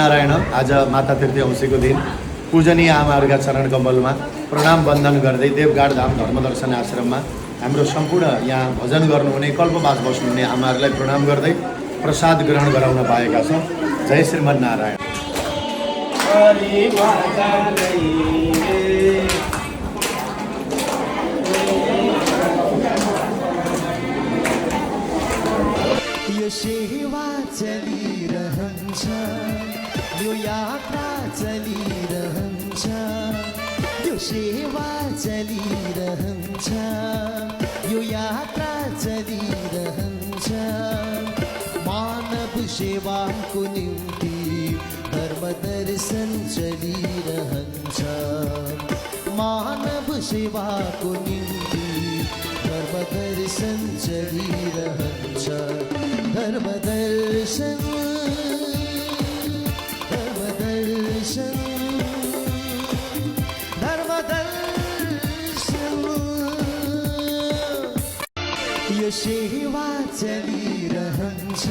नारायण। आज माता तीर्थी औँसीको दिन पूजनीय आमाहरूका चरण कमलमा प्रणाम वन्दन गर्दै देवगाड धाम धर्मदर्शन आश्रममा हाम्रो सम्पूर्ण यहाँ भजन गर्नुहुने कल्पवास बस्नुहुने आमाहरूलाई प्रणाम गर्दै प्रसाद ग्रहण गराउन पाएका छौँ। जय श्रीमन्नारायण। यो सेवा चलिरहन्छ, यो यात्रा चलिरहन्छ, यो सेवा चलिरहन्छ, यो यात्रा चलिरहन्छ। मानव सेवाको निम्ति धर्म दर्शन चलिरहन्छ, मानव सेवाको निम्ति धर्म दर्शन चलिरहन्छ। धर्म दर्शन, धर्म दर्शन, धर्म दर्शन। यो सेवा चलिरहन्छ,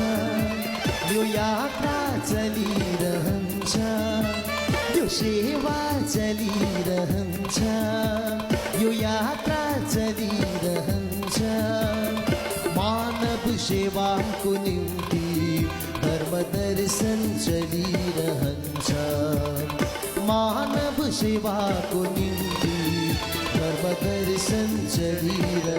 यो यात्रा चलिरहन्छ, यो सेवा चलिरहन्छ, यो यात्रा चलिरहन्छ। मानव सेवाको निम्ति धर्म दर्शन चलिरहन्छ, मानव सेवाको निम्ति धर्म दर्शन चलिरहन्छ।